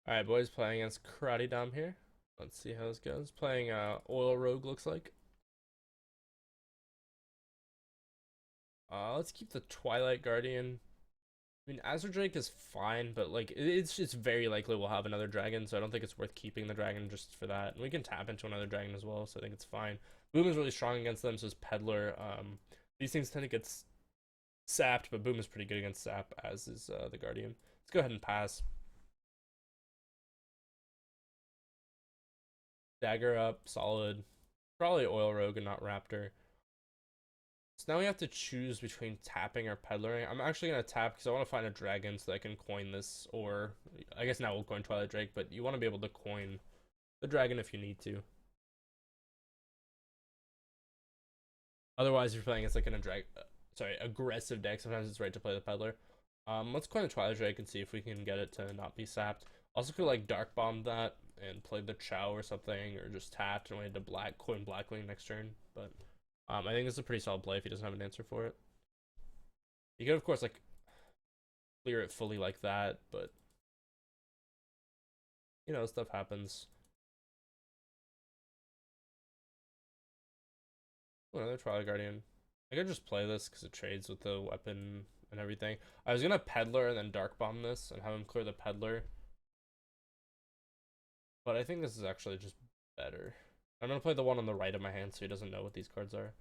Alright, boys, playing against Karate Dom here. Let's see how this goes. Playing Oil Rogue, looks like. Let's keep the Twilight Guardian. I mean, Azure Drake is fine, but like it's very likely we'll have another dragon, so I don't think it's worth keeping the dragon just for that. And we can tap into another dragon as well, so I think it's fine. Boom is really strong against them, so is Peddler. These things tend to get sapped, but Boom is pretty good against sap, as is the Guardian. Let's go ahead and pass. Dagger up, solid. Probably Oil Rogue and not Raptor. So now we have to choose between tapping or peddling. I'm actually going to tap because I want to find a dragon so that I can coin this. Or, I guess now we'll coin Twilight Drake, but you want to be able to coin the dragon if you need to. Otherwise, if you're playing against like aggressive deck, sometimes it's right to play the peddler. Let's coin the Twilight Drake and see if we can get it to not be sapped. Also could like Dark Bomb that and play the Chow or something, or just tapped and wait to coin Blackwing next turn. But I think this is a pretty solid play if he doesn't have an answer for it. You could, of course, like clear it fully like that, but you know, stuff happens. Oh, another Twilight Guardian. I could just play this because it trades with the weapon and everything. I was gonna Peddler and then Dark Bomb this and have him clear the Peddler, but I think this is actually just better. I'm gonna play the one on the right of my hand so he doesn't know what these cards are.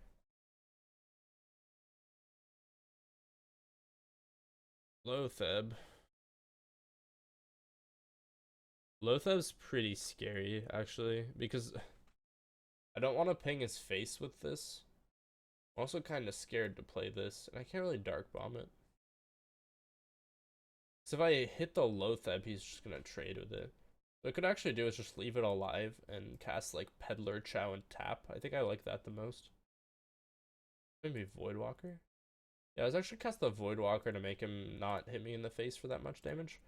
Lotheb. Lotheb's pretty scary, actually, because I don't want to ping his face with this. I'm also kind of scared to play this, and I can't really Dark Bomb it. So if I hit the Lotheb, he's just gonna trade with it. What I could actually do is just leave it alive and cast like Peddler, Chow, and tap. I think I like that the most. Maybe Voidwalker? Yeah, I was actually cast the Voidwalker to make him not hit me in the face for that much damage.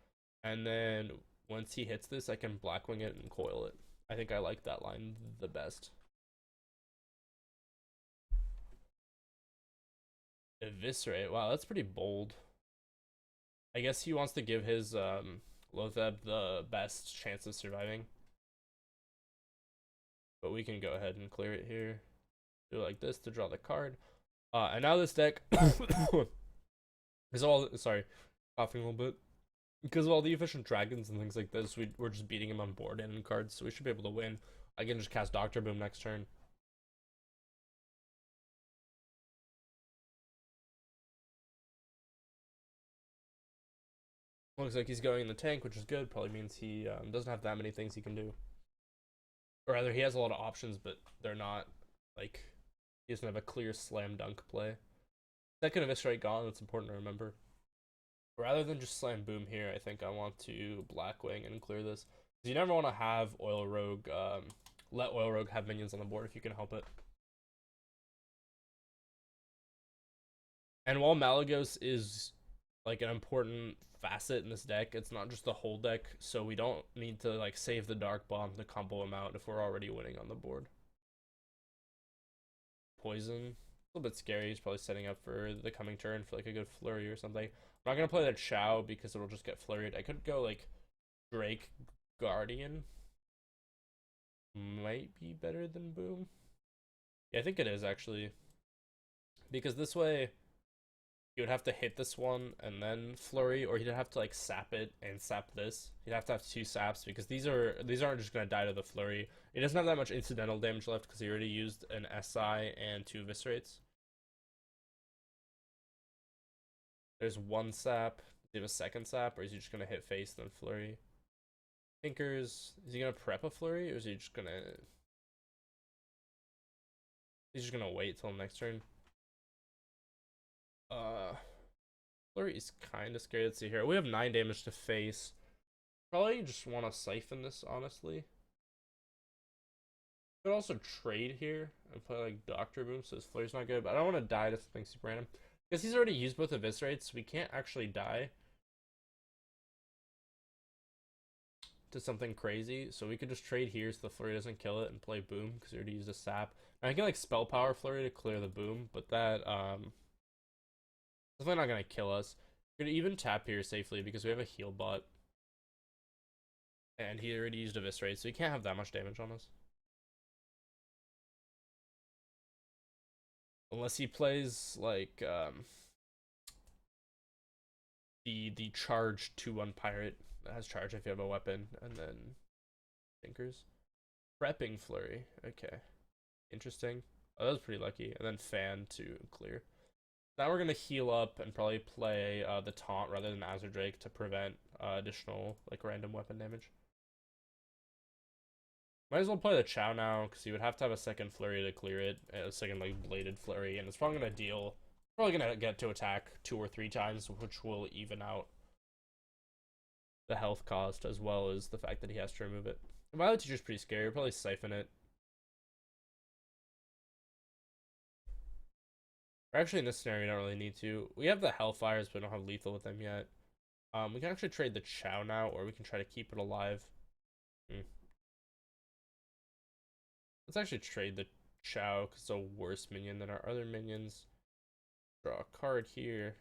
And then once he hits this, I can Blackwing it and coil it. I think I like that line the best. Eviscerate. Wow, that's pretty bold. I guess he wants to give his Lotheb the best chance of surviving. But we can go ahead and clear it here. Do it like this to draw the card. And now this deck is all, sorry, coughing a little bit. Because of all the efficient dragons and things like this, we're just beating him on board and in cards, so we should be able to win. I can just cast Doctor Boom next turn. Looks like he's going in the tank, which is good. Probably means he doesn't have that many things he can do. Or rather, he has a lot of options, but they're not, like, he doesn't have a clear slam dunk play. Second Eviscerate gone, that's important to remember. Rather than just slam boom here, I think I want to Blackwing and clear this. Because you never want to have Oil Rogue, let Oil Rogue have minions on the board if you can help it. And while Malygos is like an important facet in this deck, it's not just the whole deck, so we don't need to like save the Dark Bomb to combo him out if we're already winning on the board. Poison. A little bit scary. He's probably setting up for the coming turn for like a good flurry or something. I'm not gonna play that Chow because it'll just get flurried. I could go like Drake Guardian. Might be better than Boom. Yeah, I think it is actually. Because this way he would have to hit this one and then flurry, or he'd have to like sap it and sap this. He'd have to have two saps because these aren't just gonna die to the flurry. He doesn't have that much incidental damage left because he already used an SI and two eviscerates. There's one sap. Does he have a second sap, or is he just gonna hit face then flurry? Tinkers, is he gonna prep a flurry, or is he just gonna? He's just gonna wait till next turn. Uh, Flurry is kind of scary. Let's see here. We have 9 damage to face. Probably just want to siphon this, honestly. Could also trade here and play like Doctor Boom, so his Flurry's not good. But I don't want to die to something super random. Because he's already used both Eviscerates, so we can't actually die to something crazy. So we could just trade here so the Flurry doesn't kill it and play Boom, because he already used a Sap. And I can like Spell Power Flurry to clear the Boom, but that definitely not gonna kill us. We could even tap here safely because we have a heal bot. And he already used Eviscerate, so he can't have that much damage on us. Unless he plays, like, the charge 2-1 pirate that has charge if you have a weapon, and then Tinkers. Prepping Flurry. Okay. Interesting. Oh, that was pretty lucky. And then Fan to clear. Now we're going to heal up and probably play the Taunt rather than Azure Drake to prevent additional, like, random weapon damage. Might as well play the Chow now, because he would have to have a second Flurry to clear it. A second, like, Bladed Flurry, and it's probably going to deal... Probably going to get to attack 2 or 3 times, which will even out the health cost, as well as the fact that he has to remove it. Violet Teacher's pretty scary. We'll probably Siphon it. Or actually, in this scenario, we don't really need to. We have the Hellfires, but we don't have lethal with them yet. We can actually trade the Chow now, or we can try to keep it alive. Let's actually trade the Chow, because it's a worse minion than our other minions. Draw a card here.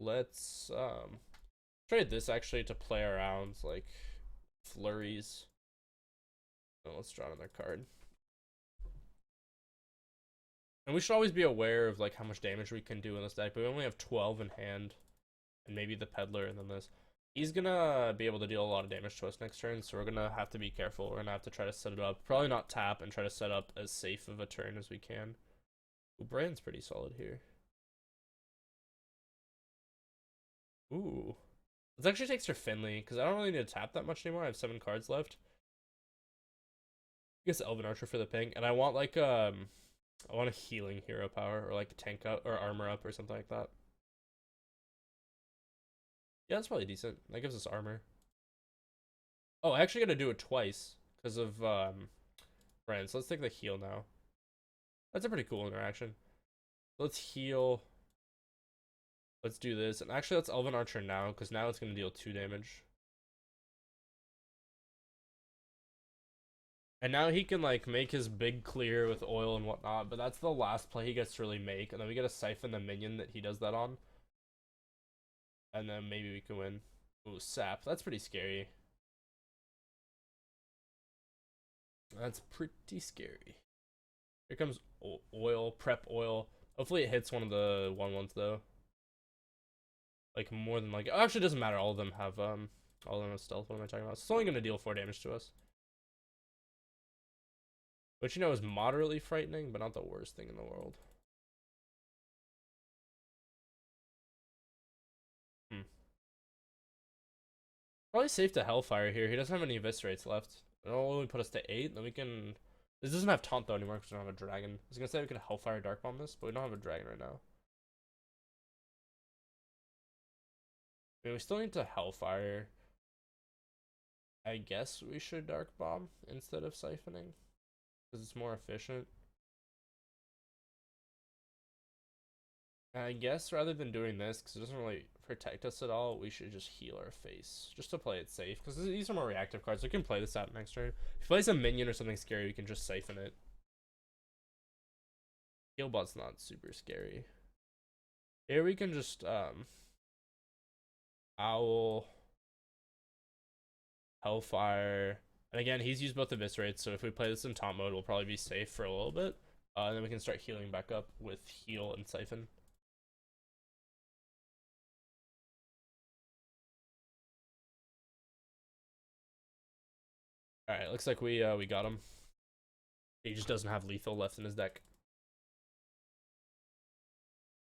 Let's trade this actually to play around like flurries. Oh, let's draw another card. And we should always be aware of like how much damage we can do in this deck, but we only have 12 in hand. And maybe the Peddler and then this. He's gonna be able to deal a lot of damage to us next turn, so we're gonna have to be careful. We're gonna have to try to set it up. Probably not tap and try to set up as safe of a turn as we can. Ooh, Brand's pretty solid here. Ooh. Let's actually take Sir Finley, because I don't really need to tap that much anymore. I have 7 cards left. I guess Elven Archer for the ping. And I want like I want a healing hero power, or like tank up or armor up or something like that. Yeah, that's probably decent. That gives us armor. Oh, I actually gotta do it twice because of Brand. So let's take the heal now. That's a pretty cool interaction. Let's heal. Let's do this. And actually, let's Elven Archer now, because now it's going to deal 2 damage. And now he can, like, make his big clear with oil and whatnot, but that's the last play he gets to really make. And then we get to Siphon the minion that he does that on. And then maybe we can win. Ooh, Sap. That's pretty scary. That's pretty scary. Here comes oil, prep oil. Hopefully it hits one of the 1/1s, though. Like, more than like... Oh, actually, it doesn't matter. All of them have stealth. What am I talking about? It's only going to deal 4 damage to us. Which, you know, is moderately frightening, but not the worst thing in the world. Probably safe to Hellfire here. He doesn't have any Eviscerates left. It'll only put us to 8, then we can... This doesn't have Taunt, though, anymore, because we don't have a Dragon. I was going to say we could Hellfire Dark Bomb this, but we don't have a Dragon right now. I mean, we still need to Hellfire. I guess we should Dark Bomb instead of Siphoning, because it's more efficient. And I guess rather than doing this, because it doesn't really protect us at all, we should just heal our face, just to play it safe, because these are more reactive cards, so we can play this out next turn. If he plays a minion or something scary, we can just Siphon it. Healbot's not super scary. Here we can just, Owl, Hellfire, and again, he's used both Eviscerates, so if we play this in taunt mode, we'll probably be safe for a little bit. And then we can start healing back up with Heal and Siphon. Alright, looks like we got him. He just doesn't have lethal left in his deck.